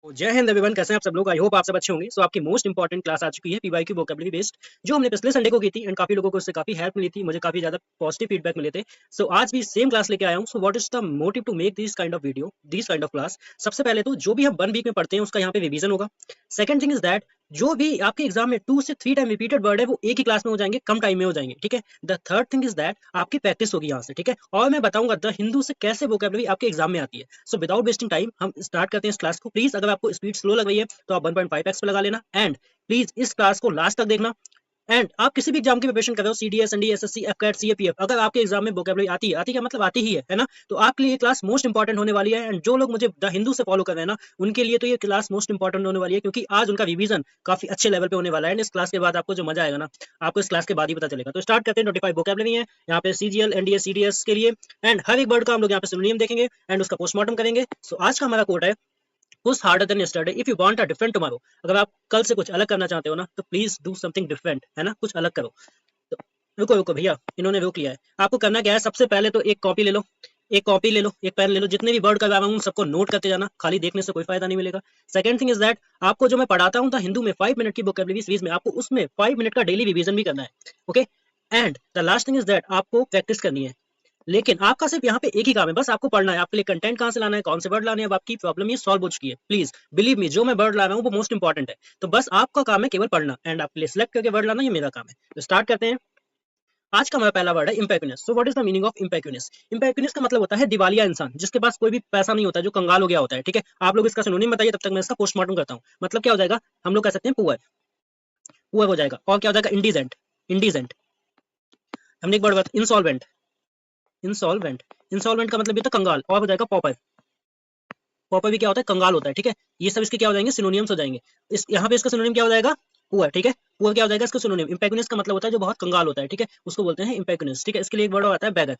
तो जय हिंद एवरीवन, कैसे हैं आप सब लोग। आई होप आप सब अच्छे होंगे। सो आपकी मोस्ट इंपॉर्टेंट क्लास आ चुकी है पीवाईक्यू वोकैबुलरी बेस्ड, जो हमने पिछले संडे को की थी एंड काफी लोगों को उससे काफी हेल्प मिली थी, मुझे काफी ज्यादा पॉजिटिव फीडबैक मिले थे। सो आज भी सेम क्लास लेके आया हूँ। So what is the motive to make this kind of video, this kind of class. सबसे पहले तो जो भी हम 1 वीक में पढ़ते हैं उसका यहाँ पे रिवीजन होगा। सेकंड थिंग इज दैट जो भी आपके एग्जाम में 2 से 3 टाइम रिपीटेड वर्ड है वो एक ही क्लास में हो जाएंगे, कम टाइम में हो जाएंगे, ठीक है। The third thing is that आपकी प्रैक्टिस होगी यहाँ से, ठीक है। और मैं बताऊंगा द हिंदू से कैसे वोकैबुलरी आपके एग्जाम में आती है। सो विदाउट वेस्टिंग टाइम हम स्टार्ट करते हैं इस क्लास को। प्लीज अगर आपको स्पीड स्लो लग रही है तो आप 1.5x पे लगा लेना एंड प्लीज इस क्लास को लास्ट तक देखना। एंड आप किसी भी एग्जाम की प्रिपरेशन कर रहे हो, CDS, ND, SSC, AFCAT, CAPF, अगर आपके एग्जाम में वोकैबुलरी आती है मतलब आती ही है ना, तो आपके लिए ये क्लास मोस्ट इंपॉर्टेंट होने वाली है। एंड जो लोग मुझे द हिंदू से फॉलो कर रहे हैं ना, उनके लिए तो ये क्लास मोस्ट इंपॉर्टेंट होने वाली है, क्योंकि आज उनका रिवीजन काफी अच्छे लेवल पे होने वाला है। एंड इस क्लास के बाद आपको जो मजा आएगा ना, आपको इस क्लास के बाद ही पता चलेगा। तो स्टार्ट करते हैं। 25 वोकैबुलरी है यहाँ पे सीजीएल, एनडीए, सीडीएस के लिए। एंड हर एक वर्ड का हम लोग यहाँ पे सिनोनिम देखेंगे एंड उसका पोस्टमार्टम करेंगे। सो आज का हमारा कोट है push harder than yesterday if you want a different tomorrow. अगर आप कल से कुछ अलग करना चाहते हो ना, तो प्लीज डू समथिंग डिफरेंट, है ना, कुछ अलग करो। तो रुको रुको भैया, इन्होंने रोक लिया है। आपको करना क्या है, सबसे पहले तो एक कॉपी ले लो, एक कॉपी ले लो, एक पेन ले लो, जितने भी वर्ड करवा रहा हूँ सबको नोट करते जाना, खाली देखने से कोई फायदा नहीं मिलेगा। सेकंड थिंग इज दैट आपको जो मैं पढ़ाता हूँ था हिंदू में 5 मिनट की वोकैबुलरी सीरीज में, आपको उसमें 5 मिनट का डेली रिवीजन भी करना है, okay. And the last thing is that आपको प्रैक्टिस करनी है। लेकिन आपका सिर्फ यहाँ पे एक ही काम है, बस आपको पढ़ना है। आपके लिए कंटेंट कहाँ से लाना है, कौन से वर्ड लाने हैं, अब आपकी प्रॉब्लम ये सॉल्व हो चुकी है। प्लीज बिलीव मी, जो मैं वर्ड ला रहा हूँ वो मोस्ट इंपॉर्टेंट है। तो बस आपका काम है केवल पढ़ना एंड आपके लिए सिलेक्ट करके वर्ड लाना, ये मेरा काम है। तो स्टार्ट करते हैं। आज का हमारा पहला वर्ड है impecuniousness. So what is the meaning of impecuniousness. Impecuniousness का मतलब होता है दिवालिया इंसान, जिसके पास कोई भी पैसा नहीं होता, जो कंगाल हो गया होता है, ठीक है। आप लोग इसका सिनोनिम बताइए, तब तक मैं इसका पोस्टमार्टम करता हूँ। मतलब क्या हो जाएगा, हम लोग कह सकते हैं पुअर, पुअर हो जाएगा। और क्या हो जाएगा, इंडिजेंट, इंडिजेंट। हमने एक वर्ड इंसॉल्वेंट, इंसॉल्वेंट, इंसॉल्वेंट का मतलब ये था कंगाल। और हो जाएगा पॉपर, पॉपर भी क्या होता है, कंगाल होता है, ठीक है। ये सब इसके क्या हो जाएंगे, सिनोनिम्स हो जाएंगे। इस यहाँ पे इसका सिनोनिम क्या हो जाएगा, पुअर, ठीक है। पुअर क्या हो जाएगा इसका सिनोनिम। इम्पेक्यूनिस का मतलब होता है जो बहुत कंगाल होता है, ठीक है, उसको बोलते हैं इम्पेक्यूनिस, ठीक है। इसके लिए एक वर्ड आता है बैगर,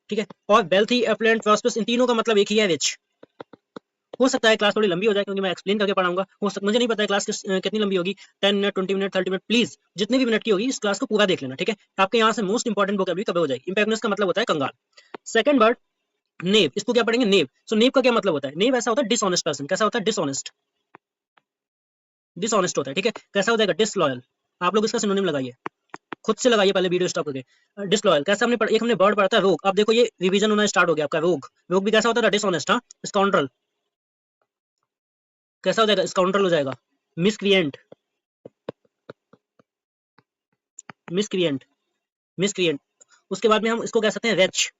ठीक है। और वेल्थी, एफ्लुएंट, प्रॉस्पेरस, इन तीनों का मतलब एक ही है, रिच। हो सकता है क्लास थोड़ी लंबी हो जाए, क्योंकि मैं एक्सप्लेन करके पढ़ाऊंगा। हो सकता, मुझे नहीं पता है क्लास कितनी लंबी होगी, 10 मिनट, 20 मिनट, 30 मिनट। प्लीज जितने भी मिनट की होगी इस क्लास को पूरा देख लेना, ठीक है। आपके यहाँ से मोस्ट इंपॉर्टेंट वोकैबुलरी कवर हो जाएगी। इम्पेक्यूनिस का मतलब होता है कंगाल। सेकंड वर्ड नेव, इसको क्या पढ़ेंगे, नेव। सो नेव का क्या मतलब होता है, नेव ऐसा होता है डिसऑनेस्ट पर्सन। कैसा होता है, डिसऑनेस्ट, डिसऑनेस्ट होता है, ठीक है। कैसा हो जाएगा, डिसलॉयल। आप लोग इसका सिनोनिम लगाइए, खुद से लगाइए, पहले वीडियो स्टॉप करके। डिसलॉयल कैसा हमने एक हमने वर्ड पढ़ा था, रोग। अब देखो ये रिवीजन होना स्टार्ट हो गया आपका। रोग, रोग भी कैसा होता है, डिसऑनेस्ट। हाँ, स्काउंड्रल कैसा हो जाएगा, स्काउंड्रल हो जाएगा। Miscreant, miscreant, miscreant. उसके बाद में हम इसको कह सकते हैं रेच।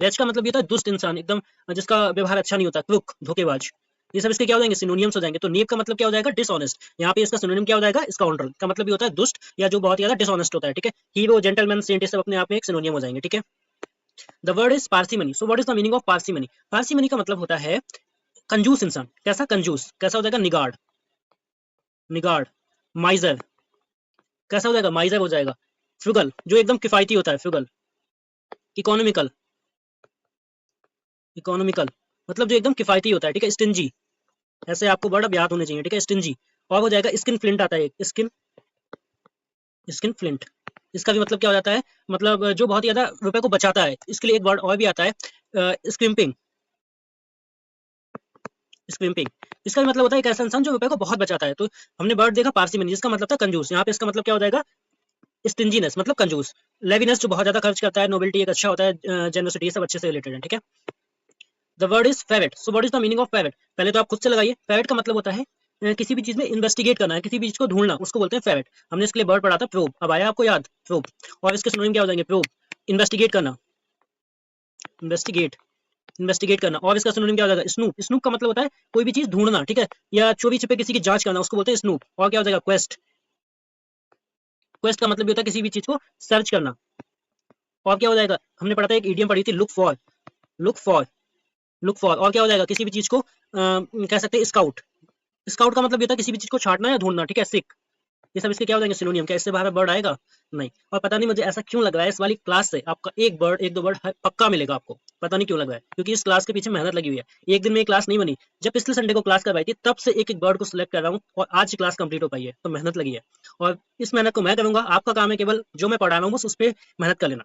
रेच का मतलब ये होता है दुष्ट इंसान, एकदम जिसका व्यवहार अच्छा नहीं होता, क्रुक, धोखेबाज। ये सब इसके क्या हो जाएंगे, सिनोनियम्स हो जाएंगे। तो नेव का मतलब क्या हो जाएगा, डिसऑनेस्ट। यहाँ पे इसका सिनोनिम क्या हो जाएगा, स्काउंड्रल का मतलब ये होता है दुष्ट या जो बहुत ज्यादा डिसऑनेस्ट होता है, ठीक है। हीरो, जेंटलमैन, सेंट, ये सब अपने आप में एक सिनोनियम हो जाएंगे, ठीक है। The word is parsimony. So what is the meaning of parsimony. Parsimony का मतलब होता है कंजूस इंसान। कैसा, कंजूस। कैसा हो जाएगा, निगाड़, निगाड़। माइजर, कैसा हो जाएगा, माइजर हो जाएगा। फ्रुगल, जो एकदम किफायती होता है, फ्रुगल। इकोनॉमिकल, इकोनॉमिकल मतलब जो एकदम किफायती होता है, ठीक है। स्टिंजी, ऐसे आपको वर्ड अब याद होने चाहिए, ठीक है, स्टिंजी। और हो जाएगा स्किन फ्लिंट, आता है एक स्किन, स्किन फ्लिंट। इसका भी मतलब क्या हो जाता है, मतलब जो बहुत ज्यादा रुपए को बचाता है। इसके लिए एक वर्ड और भी आता है, स्क्रिम्पिंग, स्क्रिम्पिंग। इसका भी मतलब होता है एक ऐसा इंसान जो रुपए को बहुत बचाता है। तो हमने वर्ड देखा पार्सिमनी, जिसका मतलब था कंजूस। यहाँ पे इसका मतलब क्या हो जाएगा, स्टिंजीनेस मतलब कंजूस। लेविनेस जो बहुत ज्यादा खर्च करता है। नोबिलिटी एक अच्छा होता है, जेनरसिटी, ये सब अच्छे से रिलेटेड है, ठीक है। The word is fervid. So what is the meaning of fervid, पहले तो आप खुद से लगाइए। फेवेट का मतलब होता है किसी भी चीज में इन्वेस्टिगेट करना है, किसी भी चीज को ढूंढना, उसको बोलते हैं फेवेट। हमने इसके लिए वर्ड पढ़ा था प्रोब, अब आया आपको याद, प्रोब। और इसके सिनोनिम क्या हो जाएंगे, प्रोब, इन्वेस्टिगेट करना, इन्वेस्टिगेट, इन्वेस्टिगेट करना। और इसका सिनोनिम क्या हो जाएगा, स्नूप। स्नूप का मतलब होता है कोई भी चीज ढूंढना, ठीक है, या चोरी छिपे किसी की जांच करना, उसको बोलते हैं स्नूप। और क्या हो जाएगा, क्वेस्ट। क्वेस्ट का मतलब होता है किसी भी चीज को सर्च करना। और क्या हो जाएगा, हमने पढ़ा था एक इडियम पढ़ी थी, look for, look for, look for. और क्या हो जाएगा, किसी भी चीज को कह सकते हैं स्काउट। स्काउट का मतलब ये होता है किसी भी चीज को छांटना या ढूंढना, ठीक है। सिक, ये सब इसके क्या हो जाएंगे सिनोनियम। क्या इससे बाहर वर्ड आएगा? नहीं। और पता नहीं मुझे ऐसा क्यों लग रहा है इस वाली क्लास से आपका एक दो वर्ड पक्का मिलेगा आपको, पता नहीं क्यों लग रहा है, क्योंकि इस क्लास के पीछे मेहनत लगी हुई है। एक दिन में ये क्लास नहीं बनी, जब पिछले संडे को क्लास करवाई थी तब से एक एक वर्ड को सिलेक्ट कर रहा हूँ और आज क्लास कंप्लीट हो पाई है, तो मेहनत लगी है। और इस मेहनत को मैं करूंगा, आपका काम है केवल जो मैं पढ़ा रहा हूँ बस उस पर मेहनत कर लेना।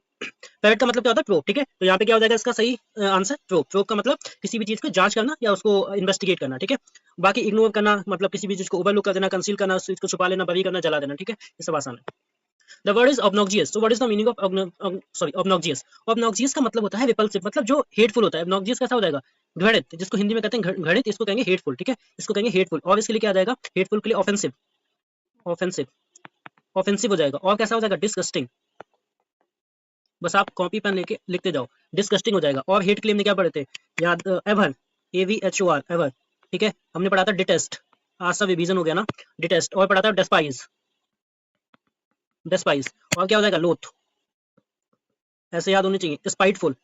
पैरेट का मतलब क्या होता है? प्रोब। ठीक है, तो यहाँ पे क्या हो जाएगा इसका सही आंसर? प्रोब। प्रोब का मतलब किसी भी चीज को जांच करना या उसको इन्वेस्टिगेट करना। ठीक है, बाकी इग्नोर करना मतलब किसी भी चीज को ओवरलुक कर देना, कंसील करना, उस चीज को छुपा लेना, बरी करना, जला देना। ठीक है, ये सब आसान है। The word is obnoxious. So what is the meaning of obnoxious? Obnoxious का मतलब होता है repulsive, मतलब जो हेटफुल होता है। obnoxious कैसा हो जाएगा? घृणित, जिसको हिंदी में कहते हैं घृणित, इसको कहेंगे हेटफुल। ठीक है, इसको कहेंगे हेटफुल। और इसके लिए क्या आ जाएगा? हेटफुल के लिए ऑफेंसिव। ऑफेंसिव, ऑफेंसिव हो जाएगा। और कैसा हो जाएगा? डिसगस्टिंग। बस आप कॉपी पेन लेके लिखते जाओ, डिसगस्टिंग हो जाएगा। और हेट के लिए हमने क्या पढ़े थे? याद, एवर, AVHOR, एवर। ठीक है, हमने पढ़ा था डिटेस्ट, आज सा विभाजन हो गया ना, डिटेस्ट। और पढ़ा था डेस्पाइज, डेस्पाइज। और क्या हो जाएगा? लोथ, ऐसे याद होनी चाहिए। स्पाइटफुल,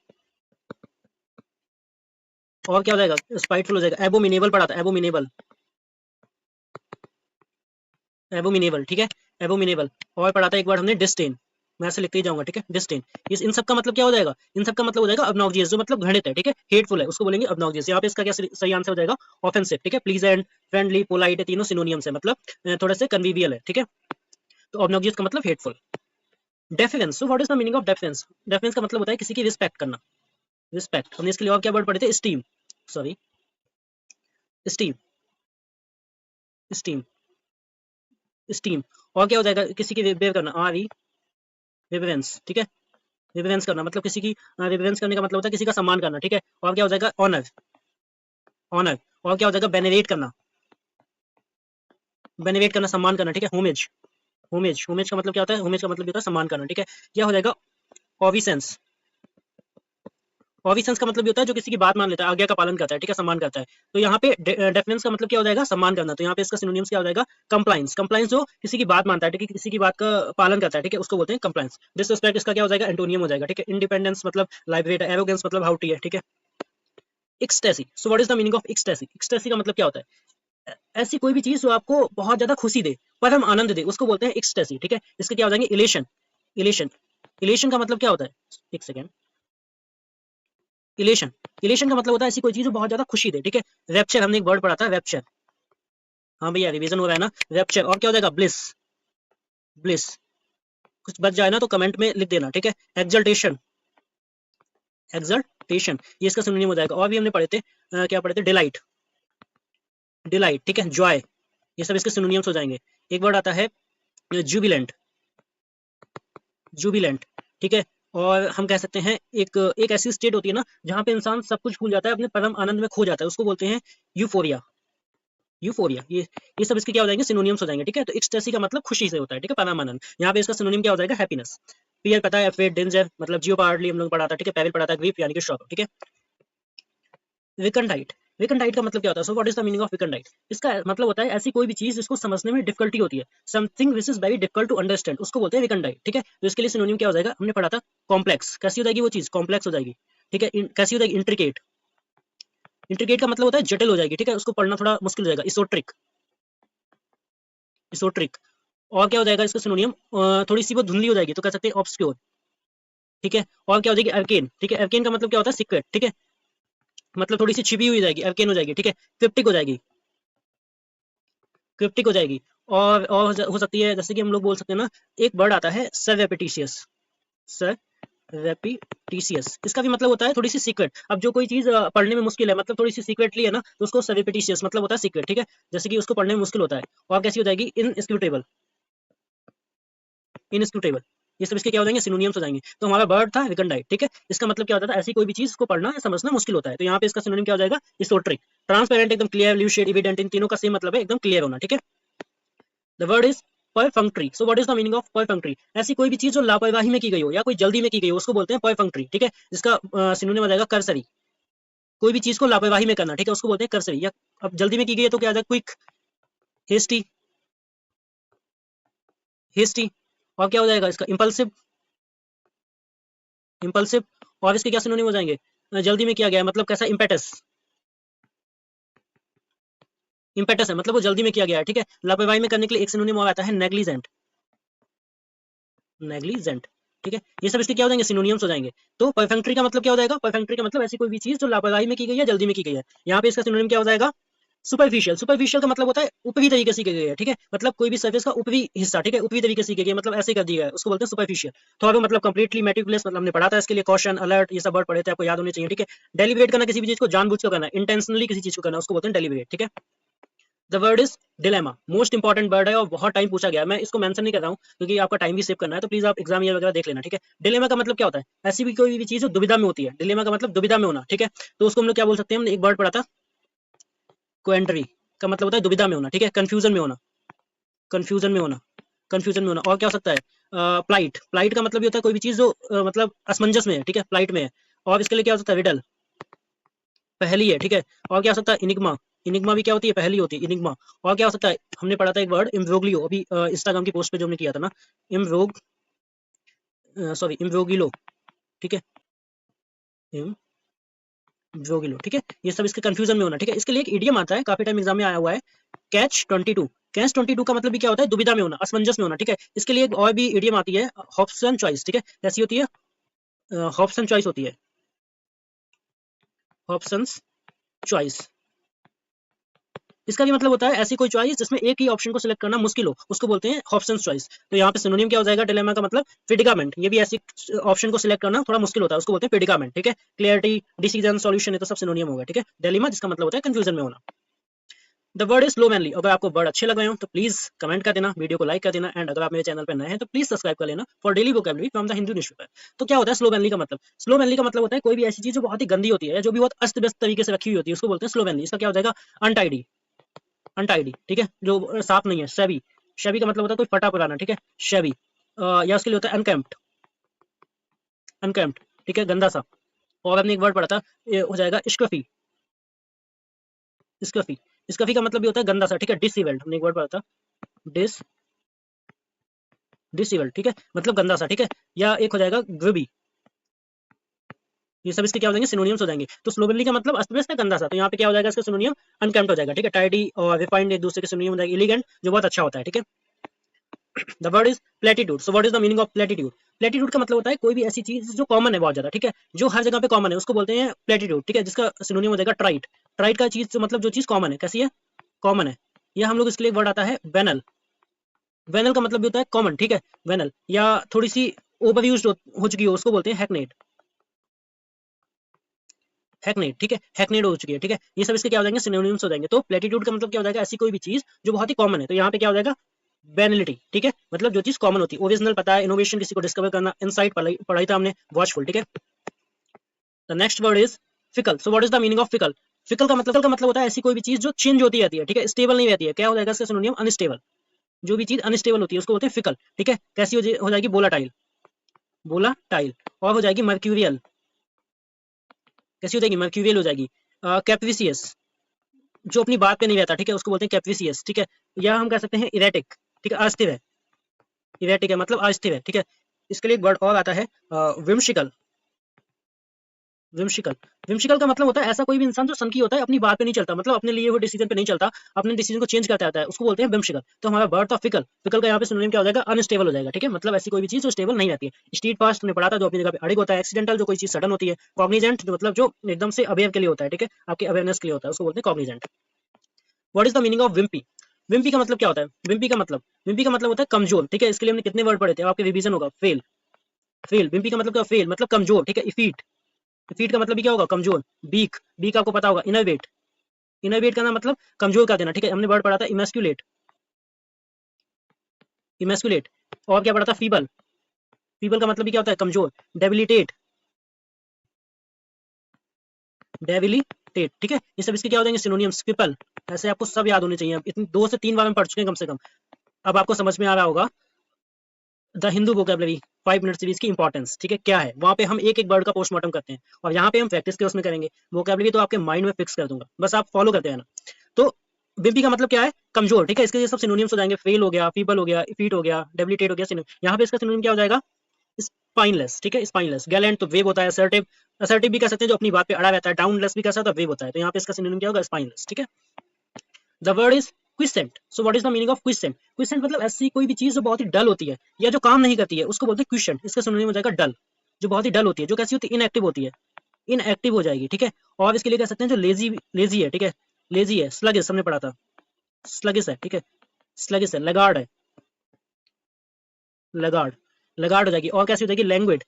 और क्या हो जाएगा? स्पाइटफुल हो जाएगा। एबोमिनेबल पढ़ा था, एबोमिनेबल, एबोमिनेबल। ठीक है, एबोमिनेबल। और पढ़ा था एक बार हमने डिस्टेन, मैं ऐसे लिखते ही जाऊंगा। ठीक है, डिस्टेन। इस इन सब का मतलब क्या हो जाएगा? इन सब का मतलब हो जाएगा ऑब्नॉक्सियस, जो मतलब घृणित है। ठीक है, हेटफुल है, उसको बोलेंगे ऑब्नॉक्सियस। यहाँ पे इसका क्या सही आंसर हो जाएगा? ऑफेंसिव। ठीक है, प्लीजेंट, फ्रेंडली, पोलाइट, तीनों सिनोनियम्स है, मतलब थोड़े से कन्वीवियल है। ठीक है, तो ऑब्नॉक्सियस का मतलब hateful. Defiance. So what is the meaning of defiance? Defiance का मतलब होता है किसी की रिस्पेक्ट करना, रिस्पेक्ट। हमने इसके लिए और क्या वर्ड पढ़े थे? Steam, sorry, steam, steam, steam. और क्या हो जाएगा? किसी की वेव करना, RE, रिवरेंस। ठीक है, रिवरेंस करना मतलब किसी की, रिवरेंस करने का मतलब होता है किसी का सम्मान करना। ठीक है, और क्या हो जाएगा? Honour, honour. और क्या हो जाएगा? बेनेरेट करना, बेनेरेट करना, सम्मान करना। ठीक है, होमेज, होमेज। होमेज का मतलब क्या होता है? होमेज का मतलब होता है सम्मान करना। ठीक है, क्या हो जाएगा? ऑविसेंस, ऑविसेंस का मतलब होता है जो किसी की बात मान लेता है, आज्ञा का पालन करता है। ठीक है, सम्मान करता है। तो यहाँ पे डेफिनेंस का मतलब क्या हो जाएगा? सम्मान करना। तो यहाँ पे इसका सिनोनिम्स क्या हो जाएगा? कंप्लाइंस। कंप्लाइंस जो किसी की बात मानता है, ठीक है, किसी की बात का पालन करता है, ठीक है, उसको बोलते हैं कंप्लाइंस। डिसरिस्पेक्ट इसका क्या हो जाएगा? एंटोनियम हो जाएगा। ठीक है, इंडिपेंडेंस मतलब लाइबरेट, एरोगेंस मतलब हाउटी है। ठीक है, ecstasy. So what is the meaning of ecstasy? Ecstasy का मतलब क्या होता है? ऐसी कोई भी चीज जो आपको बहुत ज्यादा खुशी दे, परम आनंद दे, उसको बोलते हैं एक्सटेसी। ठीक है, इसके क्या हो जाएंगे? Elation, elation. इलेशन का मतलब क्या होता है? एक सेकेंड। इलेशन, इलेशन का मतलब होता है ऐसी कोई चीज जो बहुत ज्यादा खुशी दे। ठीक है, रैप्चर, हमने एक वर्ड पढ़ा था, रैप्चर। हाँ भैया, रिवीजन हो रहा है ना, रैप्चर। और क्या हो जाएगा? Bliss, bliss. कुछ बच जाए ना तो कमेंट में लिख देना। ठीक है, एक्सल्टेशन, एक्सल्टेशन, ये इसका सिनोनिम हो जाएगा। और भी हमने पढ़े थे, क्या पढ़े थे? Delight, delight. ठीक है, जॉय, ये सब इसके सिनोनिम्स हो जाएंगे। एक वर्ड आता है जुबिलेंट, जुबिलेंट। ठीक है, और हम कह सकते हैं एक एक ऐसी स्टेट होती है ना जहाँ पे इंसान सब कुछ भूल जाता है, अपने परम आनंद में खो जाता है, उसको बोलते हैं यूफोरिया, यूफोरिया। ये सब इसके क्या हो जाएंगे? सिनोनिम्स हो जाएंगे। ठीक है, तो एक्सटेसी का मतलब खुशी से होता है। ठीक है, परम आनंद। यहाँ पे इसका सिनोनिम क्या हो जाएगा? हैप्पीनेस। फियर पता है, अफ्रेड, डेंजर मतलब जियोपार्डली हम लोग पढ़ा था। ठीक है, पेरिल पढ़ा था, ग्रीफ यानी कि शौक। ठीक है, विकंडाइट, विकंडाइट का मतलब क्या होता है? So what is the meaning of recondite? इसका मतलब होता है ऐसी कोई भी चीज जिसको समझने में डिफिकल्टी होती है, something which is very difficult to understand, उसको बोलते हैं विकंडाइट। ठीक है, तो इसके लिए सिनोनिम क्या हो जाएगा? हमने पढ़ा था कॉम्प्लेक्स। कैसी हो जाएगी वो चीज? कॉम्प्लेक्स हो जाएगी। ठीक है, कैसी हो जाएगी? इंट्रिकेट, इंट्रिकेट का मतलब होता है जटिल हो जाएगी। ठीक है, उसको पढ़ना थोड़ा मुश्किल हो जाएगा। इsoteric, इsoteric। और क्या हो जाएगा इसका सिनोनियम? थोड़ी सी वो धुंधली हो जाएगी तो कह सकते हैं ऑब्सक्योर। ठीक है, और क्या हो जाएगी? अर्केन। ठीक है, अर्केन का मतलब क्या होता है? सीक्रेट। ठीक है, मतलब थोड़ी सी छिपी हुई हो जाएगी, अर्केन हो जाएगी। ठीक है, क्रिप्टिक हो जाएगी, क्रिप्टिक हो जाएगी। और हो सकती है, जैसे कि हम लोग बोल सकते हैं ना, एक वर्ड आता है सर रेपिटिशियस, सर रेपिटिशियस। इसका भी मतलब होता है थोड़ी सी सीक्रेट। अब जो कोई चीज पढ़ने में मुश्किल है, मतलब थोड़ी सी सीक्रेटली है ना, तो उसको सर रेपिटिशियस मतलब होता है सीक्रेट। ठीक है, जैसे कि उसको पढ़ने में मुश्किल होता है। और कैसी हो जाएगी? Inscrutable, inscrutable. ये सब इसके क्या हो जाएंगे? सिनोनिम्स हो जाएंगे। तो हमारा वर्ड था विकंडाइट। ठीक है, इसका मतलब क्या होता था? ऐसी कोई भी चीज को पढ़ना या समझना मुश्किल होता है, तो यहाँ पे इसका सिनोनिम क्या हो जाएगा? इsoteric। ट्रांसपेरेंट एकदम क्लियर, ल्यूशिड, इविडेंट, इन तीनों का सेम मतलब है, एकदम क्लियर होना। ठीक है, the word is perfunctory. So what is the meaning of perfunctory? ऐसी कोई भी चीज जो लापरवाही में की गई हो या कोई जल्दी में की गई हो, उसको बोलते हैं परफंक्ट्री। ठीक है, जिसका सिनोनिम आ जाएगा कर्सरी। कोई भी चीज को लापरवाही में करना, ठीक है, उसको बोलते हैं कर्सरी। या अब जल्दी में की गई है तो क्या आ जाएगा? Quick, hasty, hasty. और क्या हो जाएगा इसका? Impulsive, impulsive. और इसके क्या सिनोनिम हो जाएंगे? जल्दी में किया गया है मतलब कैसा? इम्पेटस, इम्पेटस है मतलब वो जल्दी में किया गया है, ठीक है। लापरवाही में करने के लिए एक सिनोनिम और आता है नेग्लिजेंट, नेग्लिजेंट, ठीक है। ये सब इसके क्या हो जाएंगे, सिनोनिम्स हो जाएंगे। तो परफेक्टरी का मतलब क्या हो जाएगा, परफेक्टरी का मतलब ऐसी कोई भी चीज जो लापरवाही में की गई है, जल्दी में की गई है। यहाँ पे इसका सिनोनिम क्या हो जाएगा, सुपरफिशियल। सुपरफिशियल का मतलब होता है ऊपरी तरीके से की गई है, ठीक है। मतलब कोई भी सर्फेस का ऊपरी हिस्सा, ठीक है, ऊपरी तरीके से की गई है, मतलब ऐसे कर दिया है, उसको बोलते हैं सुपरफिशियल। तो अब मतलब कंप्लीटली मेटिकुलस, मतलब हमने पढ़ा था इसके लिए कॉशन, अलर्ट, ये सब वर्ड पढ़े थे, आपको याद होने चाहिए, ठीक है। डेलिब्रेट करना, किसी भी चीज को जानबूझ कर करना, इंटेंशनली किसी चीज को करना, उसको बोलते हैं डेलिब्रेट, ठीक है। The word is dilemma, most important word है और बहुत टाइम पूछा गया है। मैं इसको मेंशन नहीं कर रहा हूँ क्योंकि आपका टाइम भी सेव करना है, तो प्लीज आप एग्जाम ये वगैरह देख लेना, ठीक है। डिलेमा का मतलब क्या होता है, ऐसी भी कोई भी चीज जो दुविधा में होती है, डिलेमा का मतलब दुविधा में होना, ठीक है। तो उसको हम लोग क्या बोल सकते हैं, हमने एक वर्ड पढ़ा था, क्वेंडरी का मतलब होता है दुविधा में होना, ठीक है, कंफ्यूजन में होना, कंफ्यूजन में होना, कंफ्यूजन में होना। और क्या हो सकता है, प्लाइट, प्लाइट का मतलब ये होता है कोई भी चीज जो मतलब असमंजस में है, ठीक है, प्लाइट में है। और इसके लिए क्या हो सकता है, रिडल, पहली है, ठीक है। और क्या हो सकता है, इनिग्मा, इनिग्मा भी क्या होती है, पहली होती है, इनिग्मा। और क्या हो सकता है, हमने पढ़ा था एक वर्ड इम्ब्रोग्लियो, अभी इंस्टाग्राम की पोस्ट पे जो हमने किया था ना, इम्ब्रोग, सॉरी इम्ब्रोगिलो, ठीक है, इम्ब्रोगिलो, ठीक है। ये सब इसके कंफ्यूजन में होना, ठीक है। इसके लिए एक इडियम आता है, काफी टाइम एग्जाम में आया हुआ है, कैच 22। कैच 22 का मतलब भी क्या होता है, दुविधा में होना, असमंजस में होना, ठीक है। इसके लिए एक और भी इडियम आती है, हॉब्सन चॉइस, ठीक है। कैसी होती है, हॉब्सन चॉइस होती है, हॉब्सन्स चॉइस। इसका भी मतलब होता है ऐसी कोई चॉइस जिसमें एक ही ऑप्शन को सिलेक्ट करना मुश्किल हो, उसको बोलते हैं ऑप्शंस चॉइस। तो यहाँ पे सिनोनिम क्या हो जाएगा, डिलेमा का मतलब प्रेडिकामेंट। ये भी ऐसी ऑप्शन को सिलेक्ट करना थोड़ा मुश्किल होता है, उसको बोलते हैं प्रेडिकामेंट, ठीक है। क्लियरिटी, डिसीजन, सॉल्यूशन, ये तो सब सिनोनिम होगा, ठीक है। डिलेमा जिसका मतलब होता है कंफ्यूजन में होना। The word is slovenly. अगर आपको वर्ड अच्छे लग रहे हो तो प्लीज कमेंट कर देना, वीडियो को लाइक कर देना, एंड अगर आप मेरे चैनल पर नए हैं तो प्लीज सब्सक्राइब कर लेना for daily vocabulary from the Hindu newspaper. तो क्या होता है स्लो मैनली का मतलब, स्लो मैनली का मतलब होता है कोई भी ऐसी चीज जो बहुत ही गंदी होती है, जो भी बहुत अस्त व्यस्त तरीके से रखी हुई होती है, उसको बोलते हैं स्लो मैनली। इसका क्या हो जाएगा, अनटाइडी, अनटाइडी, ठीक है, जो साफ नहीं है, शेबी, शेबी का मतलब होता है कोई फटा पुराना, ठीक है, शेबी। या उसके लिए होता है अनकेम्प्ड, अनकेम्प्ड, ठीक है, गंदा सा। और हमने एक वर्ड पढ़ा था, ये हो जाएगा स्क्रफी, स्क्रफी, स्क्रफी का मतलब भी होता है गंदा सा, ठीक है, डिसइवल्ड, हमने एक वर्ड पढ़ा था, डिस डिसइवल्ड, ठीक है, मतलब गंदा सा, ठीक है। या एक हो जाएगा ग्रुबी। ये सब इसके क्या हो जाएंगे, सिनोनियम्स हो जाएंगे। तो स्लोवेनली का मतलब अस्त व्यस्त है, गंदा सा, तो यहाँ पे क्या हो जाएगा, इसका सिनोनियम अनकेम्प्ड हो जाएगा, ठीक है। टाइडी और रिफाइंड एक दूसरे के सिनोनियम हो जाएगा, एलिगेंट जो बहुत अच्छा होता है, ठीक है। The word is platitude. So what is the meaning of platitude. Platitude का मतलब होता है कोई भी ऐसी चीज जो कॉमन है बहुत ज्यादा, ठीक है, जो हर जगह पे कॉमन है, उसको बोलते हैं प्लेटिट्यूड, ठीक है, जिसका सिनोनिम हो जाएगा ट्राइट। ट्राइट का चीज जो मतलब जो चीज कॉमन है, कैसी है, कॉमन है। या हम लोग इसके लिए वर्ड आता है वेनल, वेनल का मतलब भी होता है कॉमन, ठीक है, वेनल। या थोड़ी सी ओवर यूज हो चुकी हो, उसको बोलते हैं हैकनेट, हैकनेट, ठीक है, हैकनेट हो चुकी है, ठीक है। ये सब इसके क्या हो जाएंगे, सिनोनिम्स हो जाएंगे। तो प्लेटिट्यूड का मतलब क्या हो जाएगा, ऐसी कोई भी चीज जो बहुत ही कॉमन है, तो यहाँ पे क्या हो जाएगा, बैनिलिटी, ठीक है, मतलब जो चीज कॉमन होती है। ओरिजिनल पता है, इनोवेशन किसी को डिस्कवर करना, इनसाइट पढ़ाई था हमने, वॉचफुल, ठीक है। The next word is fickle. So what is the meaning of fickle. Fickle का मतलब होता है ऐसी कोई भी चीज जो चेंज होती रहती है, ठीक है, स्टेबल नहीं रहती है। क्या हो जाएगा इसका सिनोनिम, अनस्टेबल। जो भी चीज अनस्टेबल होती है उसको बोलते हैं फिकल, ठीक है। कैसी हो जाएगी, बोलाटाइल, बोलाटाइल। और हो जाएगी मर्क्यूरियल, कैसी हो जाएगी, मर्क्यूरियल हो जाएगी। कैप्रिसियस, जो अपनी बात पे नहीं रहता, ठीक है, उसको बोलते हैं कैप्रिसियस, ठीक है। या हम कह सकते हैं इरेटिक, ठीक है, अस्थिर है, इरेटिक है मतलब अस्थिर है, ठीक है। इसके लिए एक वर्ड और आता है, विम्शिकल, विम्शिकल। विम्शिकल का मतलब होता है ऐसा कोई भी इंसान जो सनकी होता है, अपनी बात पे नहीं चलता, मतलब अपने लिए हुए डिसीजन पे नहीं चलता, अपने डिसीजन को चेंज करता रहता है, उसको बोलते हैं विम्शिकल। तो हमारा वर्ड था फिकल, फिकल का यहाँ पे सिनोनिम क्या हो जाएगा, अनस्टेबल हो जाएगा, ठीक है, मतलब ऐसी कोई भी चीज जो स्टेबल नहीं रहती है। स्टीड फास्ट ने पढ़ा था, जो अपनी जगह पे अड़िग होता है। एक्सीडेंटल, जो कोई चीज सडन होती है। कॉग्निजेंट, जो मतलब जो एकदम से अवेयर के लिए होता है, ठीक है, आपके अवेयरनेस के लिए होता है, उसको बोलते हैं Cognizant. What is the meaning of Wimpy. Wimpy का मतलब क्या होता है, विम्पी का मतलब होता है कमजोर, ठीक है। इसके लिए हमने कितने वर्ड पढ़े थे, आपके रिवीजन होगा, फेल, फेल। विम्पी का मतलब क्या, फेल मतलब कमजोर, ठीक है। इफीट, इफीट का मतलब भी क्या होगा, कमजोर। बीक, बीक आपको पता होगा, इनरवेट, इनरवेट का ना मतलब कमजोर कर देना, ठीक है, हमने वर्ड पढ़ा था इमेस्कुलेट, इमेस्कुलेट। और क्या पढ़ा था, फीबल, फीबल का मतलब भी क्या होता है, कमजोर। डेबिलिटेट, डेबिलिटेट, ठीक है। ये सब इसके क्या हो जाएंगे, सिनोनियम्स। क्रिपल, ऐसे आपको सब याद होने चाहिए, इतनी 2 से 3 बार हम पढ़ चुके हैं कम से कम। अब आपको समझ में आ रहा होगा the Hindu vocabulary 5 minute series की इंपॉर्टेंस, ठीक है, क्या है। वहाँ पे हम एक एक वर्ड का पोस्टमार्टम करते हैं, और यहाँ पे हम प्रैक्टिस के उसमें करेंगे। वोकेबलरी तो आपके माइंड में फिक्स कर दूंगा, बस आप फॉलो करते रहना। तो बिम्पी का मतलब क्या है, कमजोर, ठीक है। इसके ये सब सिनोनिम्स हो जाएंगे, फेल हो गया, फीबल हो गया, इफीट हो गया, डेबिलिटेट हो गया। यहाँ पे इसका सिनोनिम क्या हो जाएगा, स्पाइनलेस, ठीक है, स्पाइनलेस। गैलेंट तो वेव होता है, असर्टिव, असर्टिव भी कह सकते हैं जो अपनी बात पे अड़ा रहता है। डाउनलेस भी कह सकते हैं, वेव होता है। तो यहाँ पे इसका सिनोनिम क्या होगा, स्पाइनलेस, ठीक है। The word is quiescent. So what is the meaning of quiescent? Quiescent मतलब ऐसी कोई भी चीज जो बहुत ही डल होती है या जो काम नहीं करती है उसको बोलते हैं क्विसेंट। इसका सिनोनिम हो जाएगा डल। जो बहुत ही डल होती है, जो कैसी होती है, इनएक्टिव होती है, इनएक्टिव हो जाएगी, ठीक है। और इसके लिए कह सकते हैं जो लेजी, लेजी है, ठीक है, लेजी है, स्लगिश हमने पढ़ा था, स्लगिश है, ठीक है, स्लगिश है, लगार्ड है, लगार्ड, लगार्ड हो जाएगी। और कैसी हो जाएगी? लैंग्वेड,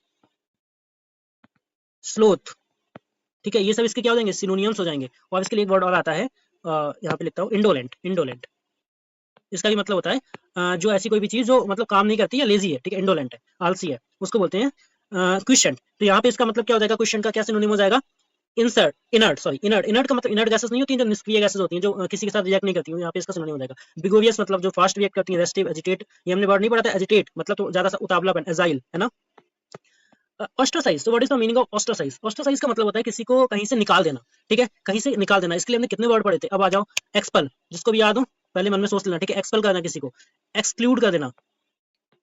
स्लोथ, ठीक है। ये सब इसके क्या हो जाएंगे? सिनोनियम्स हो जाएंगे। और इसके लिए एक वर्ड और आता है, यहाँ पे लिखता हूँ, इंडोलेंट। इंडोलेंट इसका भी मतलब होता है जो ऐसी कोई भी चीज जो मतलब काम नहीं करती या लेजी है, ठीक है, इंडोलेंट है, आलसी है, उसको बोलते हैं क्वेश्चन। तो यहाँ पे इसका मतलब क्या हो जाएगा? क्वेश्चन का क्या सिनोनिम हो जाएगा? Insert, inert, sorry, inert. Inert का मतलब इनर्ट गैसेस नहीं होती हैं जो निष्क्रिय गैसेस होती हैं, जो किसी के साथ रिएक्ट नहीं करती हैं, यहाँ पे इसका सिनोनिम हो जाएगा बिगोवियस, मतलब जो फास्ट रिएक्ट करती हैं, रेस्टिव, एजिटेट, ये हमने वर्ड नहीं पढ़ा था, एजिटेट मतलब तो ज्यादा सा उतावलापन, एजाइल, है ना। ऑस्ट्रासाइज, तो what is the meaning of ostracise? Ostracise का मतलब होता है किसी को कहीं से निकाल देना, ठीक है, कहीं से निकाल देना। इसके लिए हमने कितने वर्ड पढ़े थे? अब आ जाओ, एक्सपल, जिसको भी याद हो पहले मन में सोच लेना, ठीक है। एक्सपल करना किसी को, एक्सक्लूड कर देना,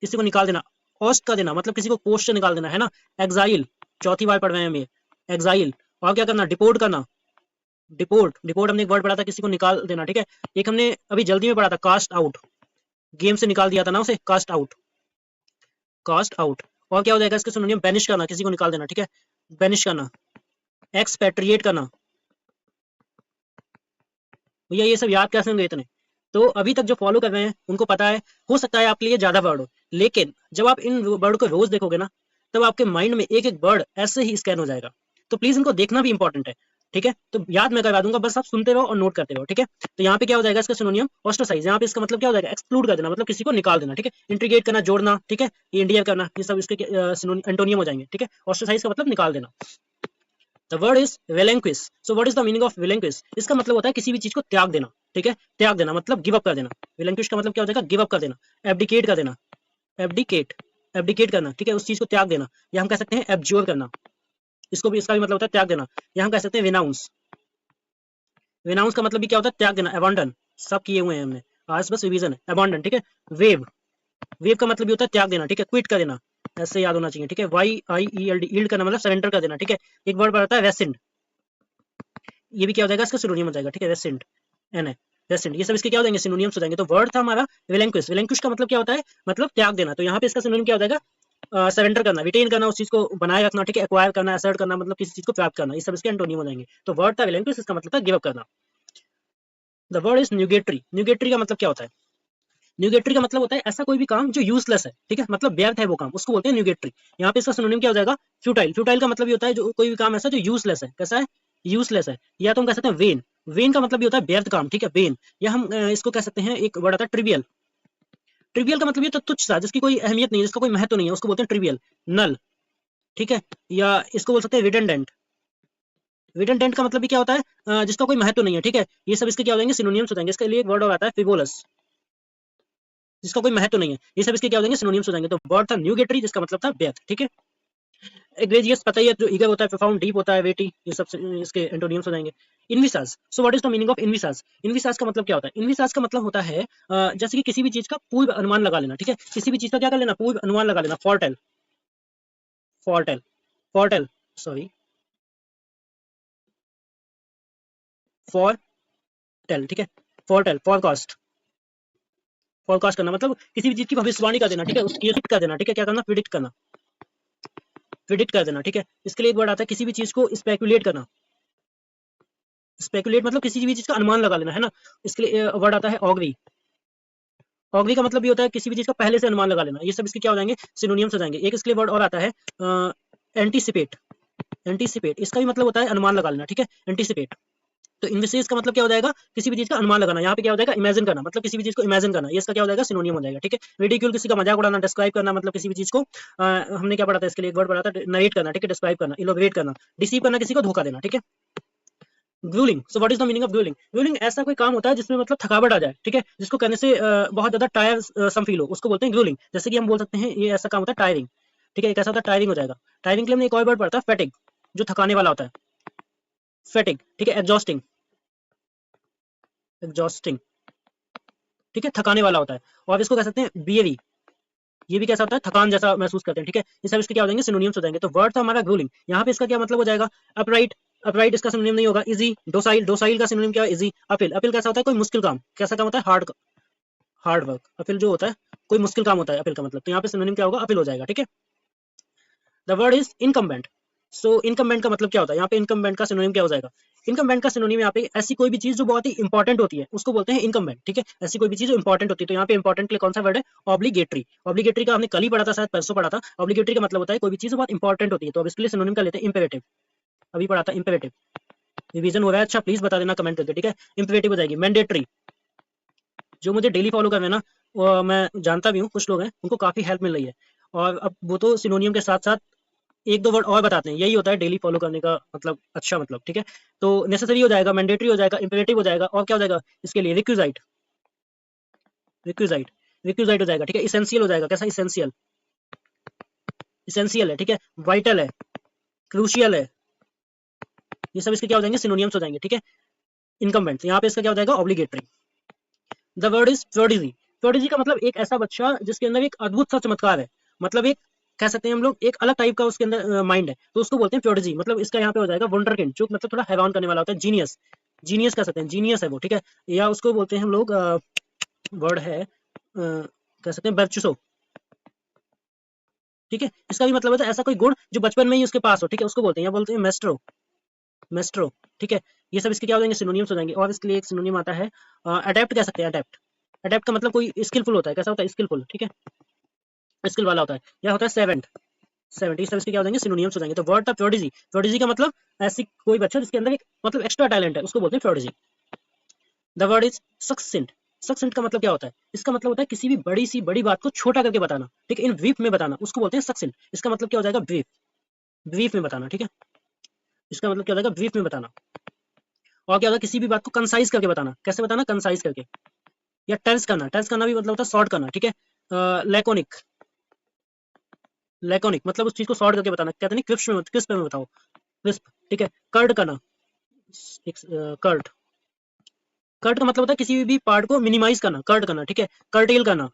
किसी को निकाल देना, ओस्ट कर देना मतलब किसी को पोस्ट से निकाल देना, है ना। एग्जाइल, चौथी बार पढ़ रहे हैं हम ये, एग्जाइल। और क्या करना? डिपोर्ट करना, डिपोर्ट, डिपोर्ट हमने एक वर्ड पढ़ा था, किसी को निकाल देना, ठीक है। एक हमने अभी जल्दी में पढ़ा था, कास्ट आउट, गेम से निकाल दिया था ना उसे, कास्ट आउट, कास्ट आउट। और क्या हो जाएगा इसके सिनोनिम? बैनिश करना, किसी को निकाल देना, ठीक है, बैनिश करना, एक्सपेट्रिएट करना। भैया ये सब याद कैसे होंगे इतने? तो अभी तक जो फॉलो कर रहे हैं उनको पता है, हो सकता है आपके लिए ज्यादा वर्ड हो, लेकिन जब आप इन वर्ड को रोज देखोगे ना, तब आपके माइंड में एक एक वर्ड ऐसे ही स्कैन हो जाएगा। तो प्लीज इनको देखना भी इंपॉर्टेंट है, ठीक है। तो याद मैं करवा दूंगा, बस आप सुनते रहो और नोट करते रहो, ठीक है। तो यहाँ पे क्या हो जाएगा इसका सिनोनियम? ऑस्ट्रासाइज। यहाँ पे इसका मतलब क्या हो जाएगा? एक्सक्लूड कर देना, मतलब किसी को निकाल देना, ठीक है। इंटीग्रेट करना, जोड़ना, ठीक है, ये इंडिया करना, ये सब इसके एंटोनियम हो जाएंगे, ठीक है। ऑस्ट्रासाइज का मतलब निकाल देना। The word is relinquish। So what is the meaning of relinquish? इसका मतलब होता है किसी भी चीज को त्याग देना, ठीक है, त्याग देना मतलब गिव अप कर देना। relinquish का मतलब क्या हो जाएगा? गिव अप कर देना, एब्डिकेट कर देना, एब्डिकेट, एब्डिकेट करना, ठीक है, उस चीज को त्याग देना। या हम कह सकते हैं एब्ज्योर करना, इसको भी, इसका भी मतलब होता है त्याग देना। या हम कह सकते हैं विनाउंस। विनाउंस का मतलब भी क्या होता है? त्याग देना, अबंडन, सब किए हुए हैं हमने, आज बस रिवीजन है, अबंडन, ठीक है। वेव, वेव का मतलब भी होता है त्याग देना, ठीक है, क्विट कर देना, ऐसे याद होना चाहिए, ठीक है। YIELD, ईल्ड करना मतलब सरेंडर कर देना, ठीक है। एक वर्ड आता है रेसिंड, ये भी क्या हो जाएगा? इसका सिनोनियम हो जाएगा, ठीक है, रेसेंट, एन है, रेसेंट, ये सब इसके क्या हो जाएंगे? सिनोनियम्स हो जाएंगे। तो वर्ड था हमारा विलेंक्विश। विलेंक्विश का मतलब क्या होता है? मतलब त्याग देना। तो यहाँ पे इसका सिनोनियम क्या हो जाएगा? सरेंडर करना, रिटेन करना, उस चीज को बनाए रखना, ठीक है, एक्वायर करना, असर्ट करना, मतलब किसी चीज को प्राप्त करना, ये सब इसके एंटोनियम हो जाएंगे। तो वर्ड था विलेंक्विश, इसका मतलब था गिव अप करना। The word is nugatory. Nugatory का मतलब क्या होता है? न्यूगेटरी का मतलब होता है ऐसा कोई भी काम जो यूजलेस है, ठीक है, मतलब व्यर्थ है वो काम, उसको बोलते हैं न्यूगेटरी। यहाँ पे इसका सिनोनिम क्या हो जाएगा? फ्यूटाइल। फ्यूटाइल का मतलब ये होता है जो कोई भी काम ऐसा जो यूजलेस है, कैसा है? यूजलेस है। या तो हम कह सकते हैं वेन। वेन का मतलब भी होता है व्यर्थ काम, ठीक है, वेन। या हम इसको कह सकते हैं, एक वर्ड आता है ट्रिवियल। ट्रिवियल का मतलब ये तो तुच्छ सा, जिसकी कोई अहमियत नहीं है, जिसका कोई महत्व नहीं है, उसको बोलते हैं ट्रिवियल। नल, ठीक है। या इसको बोल सकते हैं रिडंडेंट। रिडंडेंट का मतलब भी क्या होता है? जिसका कोई महत्व नहीं है, ठीक है। ये सब इसके क्या हो जाएंगे? सिनोनिम्स हो जाएंगे। इसके लिए एक वर्ड और आता है फ्रिवोलस, जिसका कोई महत्व नहीं है। ये सब इसके क्या हो जाएंगे? सिनोनिम्स हो जाएंगे। तो वर्ड था न्यूगेटरी, जिसका मतलब था व्यर्थ, ठीक है। एग्रेजियस पता ही है, जो ईगर होता है, प्रोफाउंड, डीप होता है, वेटी, ये सब इसके एंटोनिम्स हो जाएंगे। Envisage. So what is the meaning of envisage? Envisage का मतलब क्या होता है? इनविसाज का मतलब होता है जैसे कि किसी भी चीज का पूर्व अनुमान लगा लेना, ठीक है, किसी भी चीज का क्या कर लेना? पूर्व अनुमान लगा लेना, फॉरटेल, फॉरटेल, फॉरटेल, सॉरी, फॉरटेल, ठीक है, फॉरटेल, फॉरकास्ट, फॉरकास्ट करना मतलब किसी भी चीज की भविष्यवाणी कर देना, ठीक है, उसकी प्रिडिक्ट कर देना, ठीक है, क्या करना? प्रिडिक्ट करना, प्रिडिक्ट कर देना, ठीक है। इसके लिए एक वर्ड आता है किसी भी चीज को स्पेकुलेट करना। स्पेकुलेट मतलब किसी भी चीज का अनुमान लगा लेना, है ना। इसके लिए वर्ड आता है ऑगरी। ऑगरी का मतलब ये होता है किसी भी चीज का पहले से अनुमान लगा लेना। ये सब इसके क्या हो जाएंगे? सिनोनिम्स हो जाएंगे। एक इसके लिए वर्ड और आता है एंटीसिपेट। एंटीसिपेट, इसका भी मतलब होता है अनुमान लगा लेना, ठीक है, एंटीसिपेट। तो इनविसिस का मतलब क्या हो जाएगा? किसी भी चीज का अनुमान लगाना। यहाँ पे क्या हो जाएगा? इमेजिन करना, मतलब किसी भी चीज को इमेजिन करना, ये इसका क्या हो जाएगा? सिनोनियम हो जाएगा, ठीक है। रिडिक्यूल, किसी का मजाक उड़ाना, डिस्क्राइब करना, मतलब किसी भी चीज को हमने क्या पढ़ा था इसके लिए? एक वर्ड पढ़ा था, नरेट करना, ठीक है, डिस्क्राइब करना, इलोबरेट करना, डिसीव करना, किसी को धोखा देना, ठीक है। Gruelling. So what is the meaning of gruelling? Gruelling ऐसा कोई काम होता है जिसमें मतलब थकावट आ जाए, ठीक है, जिसको करने से बहुत ज्यादा टायर सम फील हो, उसको बोलते हैं ग्रूलिंग। जैसे कि हम बोल सकते हैं ये ऐसा काम होता है टायरिंग, ठीक है, एक ऐसा होता है टायरिंग हो जाएगा। टायरिंग के लिए हमने एक और वर्ड पढ़ा था, फैटिग, जो थकाने वाला होता है, फैटिग, ठीक है, एग्जॉस्टिंग, एग्जॉस्टिंग, ठीक है, थकाने वाला होता है। और इसको कह सकते हैं बियरी, ये भी कैसा होता है? थकान जैसा महसूस करते हैं, ठीक है। ये सब इसके क्या हो जाएंगे? सिनोनिम्स हो जाएंगे। तो वर्ड था हमारा ग्रूलिंग। यहाँ पे इसका क्या मतलब हो जाएगा? अपराइट, अपराइट इसका सिनोनिम नहीं होगा। इजी, डोसाइल, डोसाइल का सिनोनिम क्या है? इजी। अपिल, अपिल कैसा होता है? कोई मुश्किल काम। कैसा काम होता है? Hard, hard work. अपिल जो होता है कोई मुश्किल काम होता है अपिल का मतलब, तो यहाँ पे सिनोनिम क्या होगा? अपिल हो जाएगा, ठीक है। The word is incumbent. So incumbent का मतलब क्या होता है? यहाँ पे इनकम्बेंट का सिनोनिम क्या हो जाएगा? इनकम्बेंट का सिनोनिम यहाँ पे ऐसी कोई भी चीज जो बहुत ही इंपॉर्टेंट होती है उसको बोलते हैं इनकम्बेंट, ठीक है। ऐसी कोई भी चीज जो इंपॉर्टेंट होती है, तो यहाँ पे इंपॉर्टेंट के लिए कौन सा वर्ड है? ऑब्लिगेटरी। ऑब्लिगेटरी का हमने कल ही पढ़ा था, शायद परसों पढ़ा था। ऑब्लिगेटरी का मतलब होता है कोई भी चीज बहुत इंपॉर्टेंट होती है, तो अब इसके लिए सिनोनिम का लेते हैं इंपेरेटिव। अभी पढ़ा था इंपेरेटिव। रिवीजन हो रहा है? अच्छा, प्लीज बता देना कमेंट करके, ठीक है। इंपेरेटिव हो जाएगी मैंडेटरी। जो मुझे डेली फॉलो कर रहे हैं ना, वो मैं जानता भी हूँ, कुछ लोग हैं उनको काफी हेल्प मिल रही है। और अब वो तो सिनोनियम के साथ साथ एक दो वर्ड और बताते हैं। यही होता है डेली फॉलो करने का मतलब, अच्छा मतलब, ठीक है। तो नेसेसरी हो जाएगा, मैंडेटरी हो जाएगा, इंपेरेटिव हो जाएगा, और क्या हो जाएगा इसके लिए? रिक्विजाइट, रिक्विजाइट, रिक्विजाइट हो जाएगा, ठीक है। इसेंशियल हो जाएगा। कैसा? इसेंशियल, इसेंशियल है, ठीक है। वाइटल है, क्रूशियल है, ये सब इसके क्या हो जाएंगे? सिनोनियम्स हो जाएंगे, ठीक है। इनकम्बेंट, यहाँ पे इसका क्या हो जाएगा? Obligatory. The word is prodigy. Prodigy का मतलब एक ऐसा बच्चा जिसके अंदर एक अद्भुत सा चमत्कार है, मतलब एक, कह सकते हैं हम लोग, एक अलग टाइप का उसके अंदर माइंड है, तो उसको बोलते हैं प्रोडिजी। मतलब इसका यहाँ पे हो जाएगा वंडरकिंड, जो मतलब थोड़ा हैरान करने वाला होता है। जीनियस, जीनियस कह सकते हैं, जीनियस है वो, ठीक है। या उसको बोलते हैं हम लोग, वर्ड है, कह सकते हैं वर्चुसो, ठीक है। इसका भी मतलब होता है ऐसा कोई गुण जो बचपन में ही उसके पास हो, ठीक है, उसको बोलते हैं, या बोलते हैं मेस्ट्रो, मेस्ट्रो, ठीक है। ये सब इसके क्या हो जाएंगे? सिनोनिम्स हो जाएंगे। और इसके लिए एक सिनोनिम आता है अडेप्ट, कह सकते हैं अडेप्ट। अडेप्ट का मतलब कोई स्किलफुल होता है। कैसा होता है? स्किलफुल, ठीक है, स्किल वाला होता है। या होता है सेवेंट, सेवेंट। इस तरह इसके क्या हो जाएंगे? सिनोनिम्स हो जाएंगे। तो वर्ड था प्रोडिजी। प्रोडिजी का मतलब ऐसी कोई बच्चा जिसके अंदर एक मतलब एक्स्ट्रा टैलेंट है, उसको बोलते हैं प्रोडिजी। The word is सक्सेंट। सक्सेंट का मतलब क्या होता है? इसका मतलब होता है किसी भी बड़ी सी बड़ी बात को छोटा करके बताना, ठीक है, इन ब्रीफ में बताना, उसको बोलते हैं सक्सेंट। इसका मतलब क्या हो जाएगा? ब्रीफ, ब्रीफ में बताना, ठीक है। इसका मतलब क्या हो जाएगा? ब्रीफ में बताना। और क्या होगा? किसी भी बात को कंसाइज करके बताना। कैसे बताना? कंसाइज करके। या टेंस करना, टेंस करना भी मतलब होता है शॉर्ट करना, ठीक है। लैकोनिक, लैकोनिक मतलब उस चीज को शॉर्ट करके बताना। कहते हैं क्रिस्प में, क्रिस्प में बताओ, क्रिस्प, ठीक है। कर्ड करना, कर्ड, कर्ट का मतलब होता है किसी भी पार्ट को मिनिमाइज करना, कर्ट करना, ठीक है। कर्टेल करना,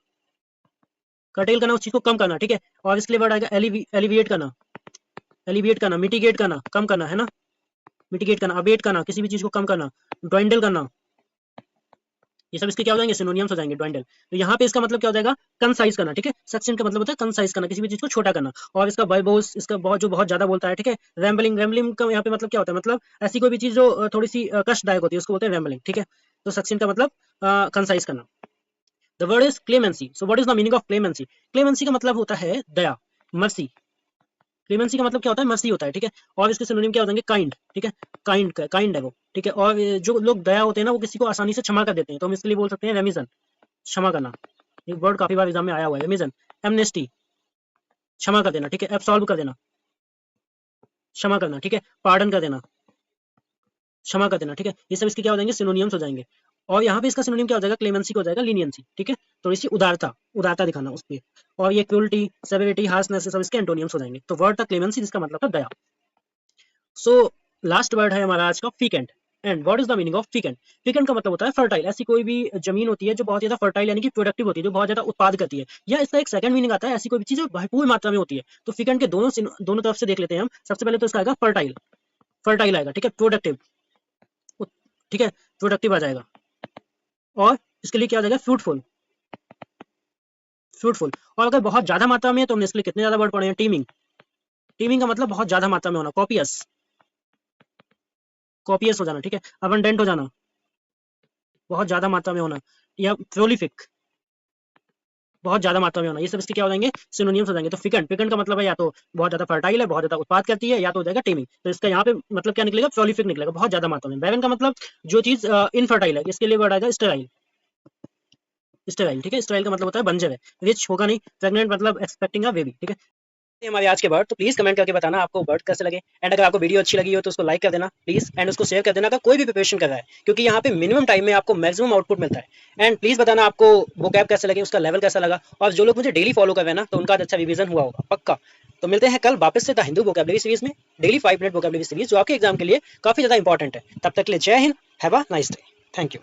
कर्टेल करना, उस चीज को कम करना, ठीक है। और इसके लिए वर्ड आएगा एलिविएट करना, एलिविएट करना, मिटिगेट करना, कम करना, है ना, मिटिगेट करना, अबेट करना, किसी भी चीज को कम करना, ड्वाइंडल करना। ये सब इसके क्या हो जाएंगे? सिनोनियम्स हो जाएंगे, ड्वाइंडल। तो यहाँ पे इसका मतलब क्या हो जाएगा? कंसाइज करना, ठीक है। सक्सेंट का मतलब होता है कंसाइज करना, किसी भी चीज को छोटा करना। और इसका वर्बोस, इसका बहुत जो बहुत ज्यादा बोलता है, ठीक है। रैम्बलिंग, रैम्बलिंग का यहाँ पे मतलब क्या होता है? मतलब ऐसी कोई भी चीज जो थोड़ी सी कष्टदायक होती है, उसको बोलते हैं रैम्बलिंग, ठीक है। तो सक्सेंट का मतलब कंसाइज करना। The word is clemency. So what is the meaning of clemency? Clemency का मतलब होता है दया, मर्सी। क्लेमेंसी का मतलब क्या होता है? मर्सी होता है, ठीक है। और इसके सिनोनिम क्या हो जाएंगे? काइंड, ठीक है, काइंड, काइंड है वो, ठीक है। और जो लोग दया होते हैं ना, वो किसी को आसानी से क्षमा कर देते हैं, तो हम इसके लिए बोल सकते हैं रेमिजन, क्षमा करना। एक वर्ड काफी बार एग्जाम में आया हुआ है, रेमिजन। एमनेस्टी, क्षमा कर देना, ठीक है। एब्सॉल्व कर देना, क्षमा करना, ठीक है। पार्डन कर देना, क्षमा कर देना, ठीक है। ये सब इसके क्या हो जाएंगे? सिनोनियम्स हो जाएंगे। और यहाँ पे इसका सिनोनिम क्या हो जाएगा? क्लेमेंसी को हो जाएगा लीनियंसी, ठीक है। थोड़ी सी उदारता, उदारता दिखाना उस पर। और ये क्रूल्टी, सेवेरिटी, हार्शनेस, सब इसके एंटोनियम्स हो जाएंगे। तो वर्ड था क्लेमेंसी, जिसका मतलब था दया। सो लास्ट वर्ड है हमारा आज का, fecund. And what is the meaning of fecund? Fecund का मतलब होता है फर्टाइल। ऐसी कोई भी जमीन होती है जो बहुत ज्यादा फर्टाइल यानी कि प्रोडक्टिव होती है, जो बहुत ज्यादा उत्पाद करती है। या इसका एक सेकंड मीनिंग आता है, ऐसी कोई भी चीज जो भरपूर मात्रा में होती है। तो फीकेंट के दोनों तरफ से देख लेते हैं हम। सबसे पहले तो इसका आएगा फर्टाइल, फर्टाइल आएगा, ठीक है। प्रोडक्टिव, ठीक है, प्रोडक्टिव आ जाएगा। और इसके लिए क्या आ जाएगा? Fruitful, fruitful. और अगर बहुत ज्यादा मात्रा में है तो हमने इसके लिए कितने ज्यादा वर्ड पढ़े हैं? टीमिंग, टीमिंग का मतलब बहुत ज्यादा मात्रा में होना। कॉपियस, कॉपियस हो जाना, ठीक है। अबंडेंट हो जाना, बहुत ज्यादा मात्रा में होना। या प्रोलिफिक, बहुत ज्यादा मात्रा में होना। ये सब इसके क्या हो जाएंगे? सिनोनिम्स हो जाएंगे। तो फिकेंट, फिकेंट का मतलब है या तो बहुत ज्यादा फर्टाइल है, बहुत ज्यादा उत्पाद करती है, या तो हो जाएगा टीमिंग। तो इसका यहाँ पे मतलब क्या निकलेगा? प्रोलिफिक निकलेगा, बहुत ज्यादा मात्रा में। बैरन का मतलब जो चीज इनफर्टाइल है, इसके लिए वर्ड आएगा स्टेराइल, स्टेराइल, ठीक है। स्टेराइल का मतलब होता है बंजर है, रिच होगा नहीं, प्रेग्नेंट मतलब एक्सपेक्टिंग अ बेबी, ठीक है। ये हमारे आज के वर्ड। तो प्लीज कमेंट करके बताना आपको वर्ड कैसे लगे। एंड अगर आपको वीडियो अच्छी लगी हो तो उसको लाइक कर देना प्लीज, एंड उसको शेयर कर देना अगर कोई भी प्रिपरेशन कर रहा है, क्योंकि यहाँ पे मिनिमम टाइम में आपको मैक्सिमम आउटपुट मिलता है। एंड प्लीज बताना आपको वोकैब कैसे लगे, उसका लेवल कैसा लगा। और जो लोग मुझे डेली फॉलो कर रहे हैं ना, तो उनका अच्छा रिवीजन हुआ होगा पक्का। तो मिलते हैं कल वापस से द हिंदू वोकैबुलरी सीरीज में, डेली 5 मिनट वोकैबुलरी सीरीज, जो आपके एग्जाम के लिए काफी ज्यादा इंपॉर्टेंट है। तब तक के लिए जय Hind, have a nice day, thank you.